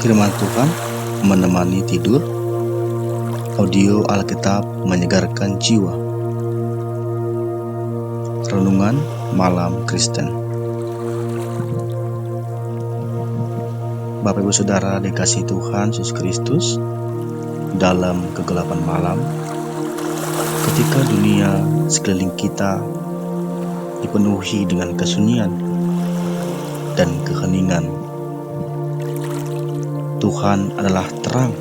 Firman Tuhan menemani tidur, audio Alkitab menyegarkan jiwa. Renungan Malam Kristen. Bapak Ibu Saudara dikasihi Tuhan Yesus Kristus, dalam kegelapan malam, ketika dunia sekeliling kita dipenuhi dengan kesunyian dan keheningan, Tuhan adalah terang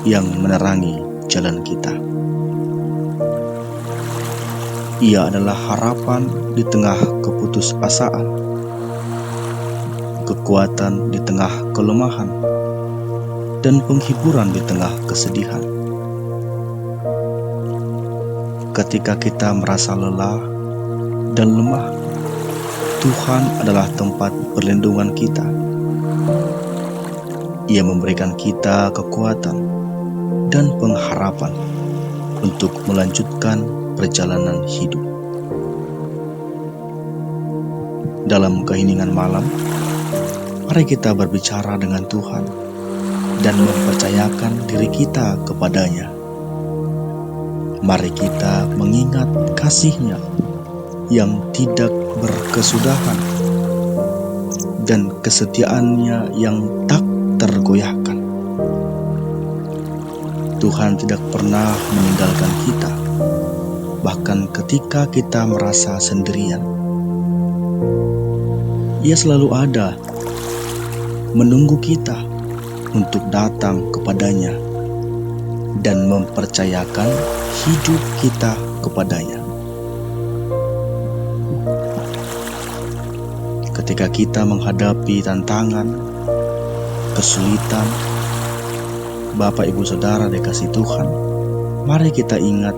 yang menerangi jalan kita. Ia adalah harapan di tengah keputusasaan, kekuatan di tengah kelemahan, dan penghiburan di tengah kesedihan. Ketika kita merasa lelah dan lemah, Tuhan adalah tempat perlindungan kita. Ia memberikan kita kekuatan dan pengharapan untuk melanjutkan perjalanan hidup. Dalam keheningan malam, mari kita berbicara dengan Tuhan dan mempercayakan diri kita kepada-Nya. Mari kita mengingat kasih-Nya yang tidak berkesudahan dan kesetiaan-Nya yang tak tergoyahkan. Tuhan tidak pernah meninggalkan kita, bahkan ketika kita merasa sendirian. Ia selalu ada, menunggu kita untuk datang kepada-Nya dan mempercayakan hidup kita kepada-Nya. Ketika kita menghadapi tantangan, kesulitan, Bapak Ibu Saudara dikasihi Tuhan, mari kita ingat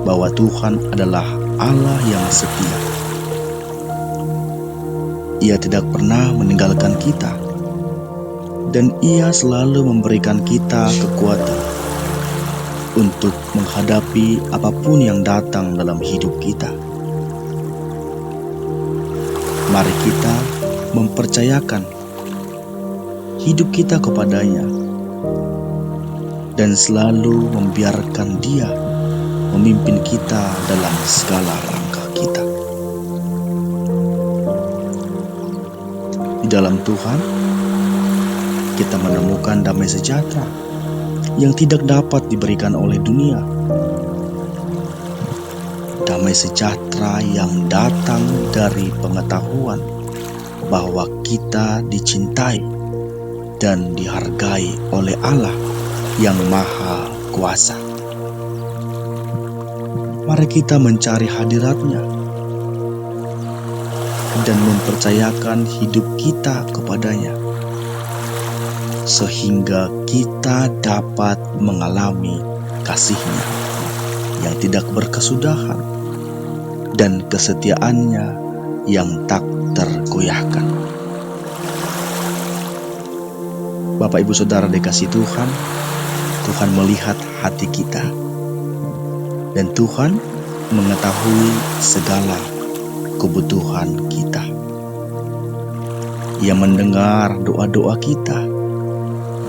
bahwa Tuhan adalah Allah yang setia. Ia tidak pernah meninggalkan kita, dan Ia selalu memberikan kita kekuatan untuk menghadapi apapun yang datang dalam hidup kita. Mari kita mempercayakan hidup kita kepada-Nya dan selalu membiarkan Dia memimpin kita dalam segala langkah kita. Di dalam Tuhan, kita menemukan damai sejahtera yang tidak dapat diberikan oleh dunia. Damai sejahtera yang datang dari pengetahuan bahwa kita dicintai dan dihargai oleh Allah yang Maha Kuasa. Mari kita mencari hadirat-Nya dan mempercayakan hidup kita kepada-Nya, sehingga kita dapat mengalami kasih-Nya yang tidak berkesudahan dan kesetiaan-Nya yang tak tergoyahkan. Bapak Ibu Saudara dikasihi Tuhan, Tuhan melihat hati kita, dan Tuhan mengetahui segala kebutuhan kita. Ia mendengar doa-doa kita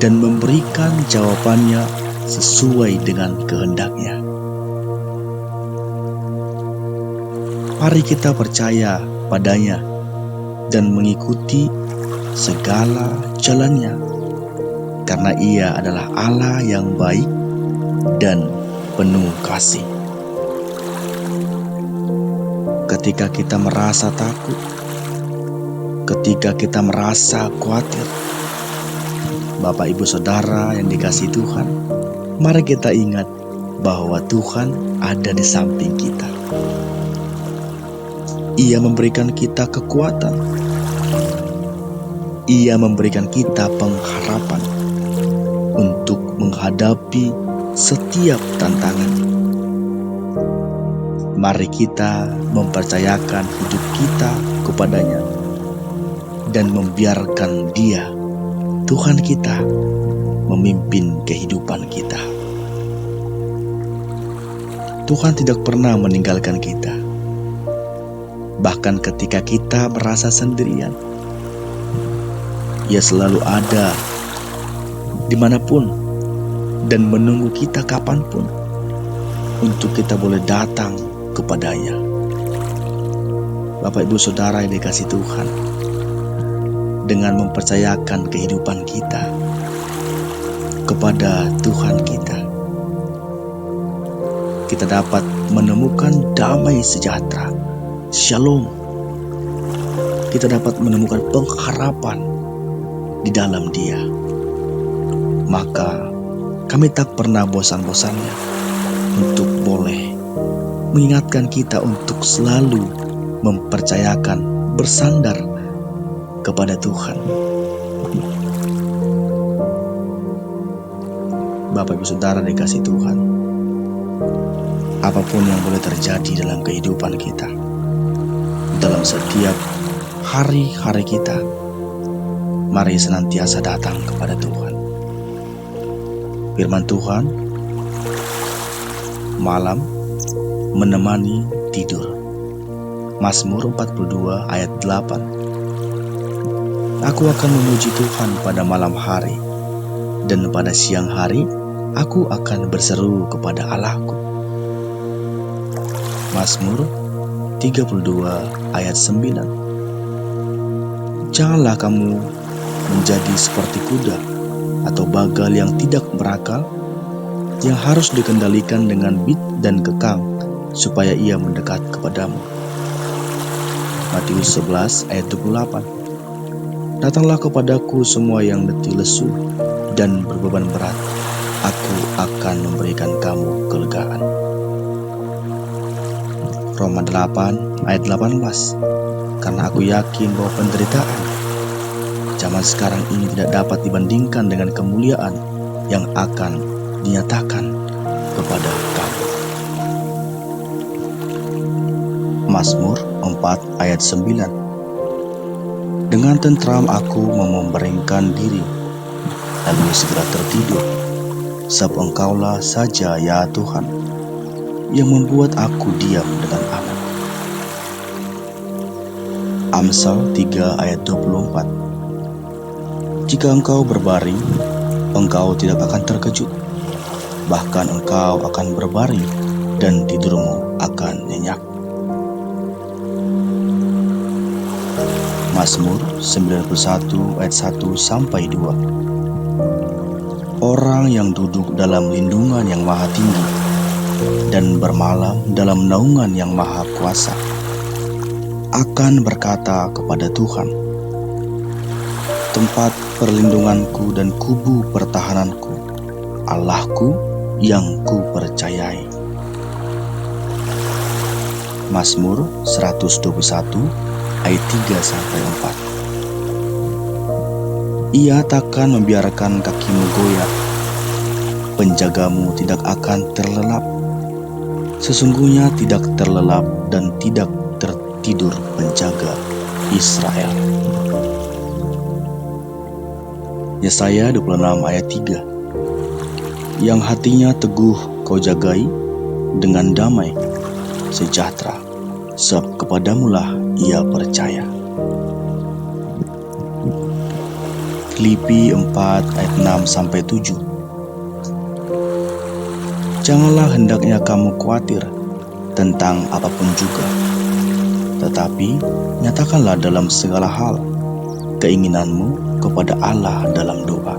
dan memberikan jawabannya sesuai dengan kehendak-Nya. Mari kita percaya pada-Nya dan mengikuti segala jalan-Nya, karena Ia adalah Allah yang baik dan penuh kasih. Ketika kita merasa takut, ketika kita merasa khawatir, Bapak Ibu Saudara yang dikasihi Tuhan, mari kita ingat bahwa Tuhan ada di samping kita. Ia memberikan kita kekuatan. Ia memberikan kita pengharapan untuk menghadapi setiap tantangan. Mari kita mempercayakan hidup kita kepada-Nya dan membiarkan Dia, Tuhan kita, memimpin kehidupan kita. Tuhan tidak pernah meninggalkan kita. Bahkan ketika kita merasa sendirian, Ia selalu ada dimanapun dan menunggu kita kapanpun untuk kita boleh datang kepadanya. Bapak, Ibu, Saudara yang dikasihi Tuhan, dengan mempercayakan kehidupan kita kepada Tuhan kita dapat menemukan damai sejahtera, shalom. Kita dapat menemukan pengharapan di dalam Dia. Maka kami tak pernah bosan-bosannya untuk boleh mengingatkan kita untuk selalu mempercayakan, bersandar kepada Tuhan. Bapak, Ibu, Saudara dikasihi Tuhan, apapun yang boleh terjadi dalam kehidupan kita, dalam setiap hari-hari kita, mari senantiasa datang kepada Tuhan. Firman Tuhan, malam menemani tidur. Mazmur 42 ayat 8. Aku akan memuji Tuhan pada malam hari, dan pada siang hari aku akan berseru kepada Allahku. Mazmur 32 ayat 9. Janganlah kamu menjadi seperti kuda atau bagal yang tidak berakal, yang harus dikendalikan dengan bit dan kekang supaya ia mendekat kepadamu. Matius 11 ayat 28. Datanglah kepadaku semua yang letih lesu dan berbeban berat, aku akan memberikan kamu kelegaan. Roma 8 ayat 18. Karena aku yakin bahwa penderitaan zaman sekarang ini tidak dapat dibandingkan dengan kemuliaan yang akan dinyatakan kepada kamu. Mazmur 4 ayat 9. Dengan tentram aku membaringkan diri, lalu segera tertidur, sebab Engkaulah saja ya Tuhan, yang membuat aku diam dengan aman. Amsal 3 ayat 24. Jika engkau berbaring, engkau tidak akan terkejut, bahkan engkau akan berbaring dan tidurmu akan nyenyak. Mazmur 91 ayat 1-2. Orang yang duduk dalam lindungan yang maha tinggi dan bermalam dalam naungan yang maha kuasa akan berkata kepada Tuhan, tempat perlindunganku dan kubu pertahananku, Allahku yang ku percayai. Mazmur 121 ayat 3-4. Ia takkan membiarkan kakimu goyah, penjagamu tidak akan terlelap. Sesungguhnya tidak terlelap dan tidak tertidur penjaga Israel. Yesaya 26 ayat 3. Yang hatinya teguh kau jagai dengan damai sejahtera, sebab kepadamulah ia percaya. Filipi 4 ayat 6-7. Janganlah hendaknya kamu khawatir tentang apapun juga, tetapi nyatakanlah dalam segala hal keinginanmu kepada Allah dalam doa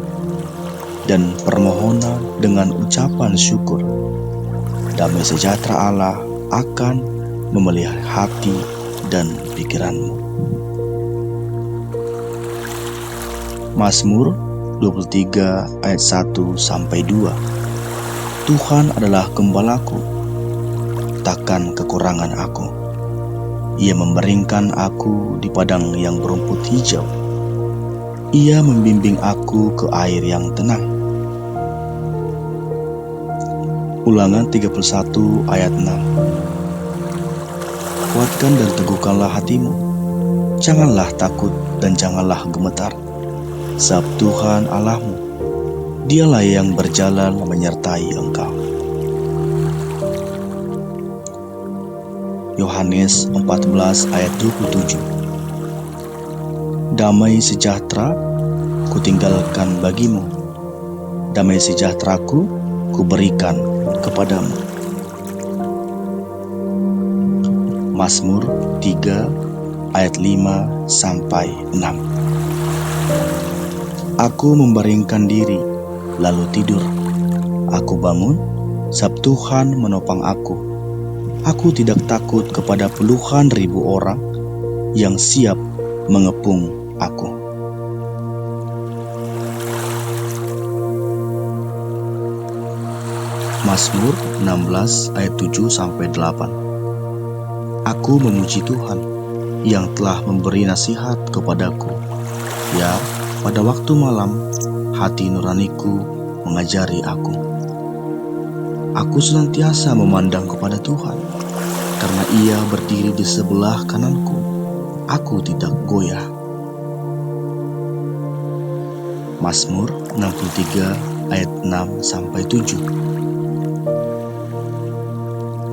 dan permohonan dengan ucapan syukur. Damai sejahtera Allah akan memelihara hati dan pikiranmu. Mazmur 23 ayat 1-2. Tuhan adalah gembalaku, takkan kekurangan aku. Ia membaringkan aku di padang yang berumput hijau. Ia membimbing aku ke air yang tenang. Ulangan 31 ayat 6. Kuatkan dan teguhkanlah hatimu. Janganlah takut dan janganlah gemetar. Sebab Tuhan Allahmu, Dialah yang berjalan menyertai engkau. Yohanes 14 ayat 27. Damai sejahtera kutinggalkan bagimu, damai sejahteraku kuberikan kepadamu. Mazmur 3 ayat 5 sampai 6. Aku membaringkan diri, lalu tidur. Aku bangun, sebab Tuhan menopang aku. Aku tidak takut kepada puluhan ribu orang yang siap mengepung aku. Mazmur 16 ayat 7 sampai 8. Aku memuji Tuhan yang telah memberi nasihat kepadaku. Ya, pada waktu malam hati nuraniku mengajari aku. Aku senantiasa memandang kepada Tuhan, karena Ia berdiri di sebelah kananku. Aku tidak goyah. Mazmur 63 ayat 6 sampai 7.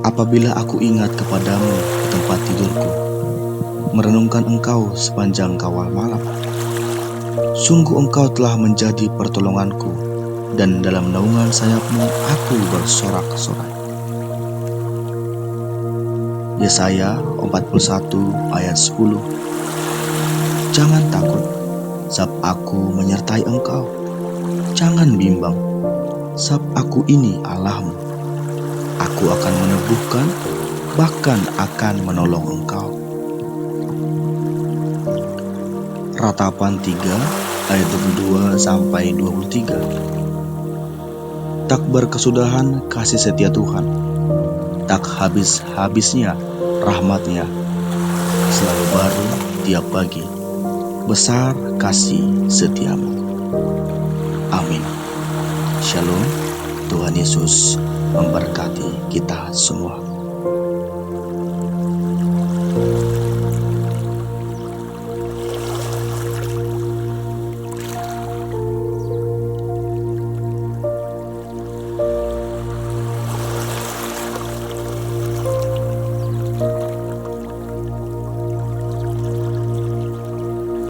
Apabila aku ingat kepadamu di tempat tidurku, merenungkan Engkau sepanjang kawal malam, sungguh Engkau telah menjadi pertolonganku, dan dalam naungan sayap-Mu aku bersorak-sorai. Yesaya 41 ayat 10. Jangan takut, sebab aku menyertai engkau. Jangan bimbang, sebab aku ini Allahmu. Aku akan meneguhkan, bahkan akan menolong engkau. Ratapan 3 ayat 22 sampai 23. Tak berkesudahan kasih setia Tuhan, tak habis-habisnya rahmat-Nya. Selalu baru tiap pagi, besar kasih setia-Mu. Amin. Shalom. Tuhan Yesus memberkati kita semua.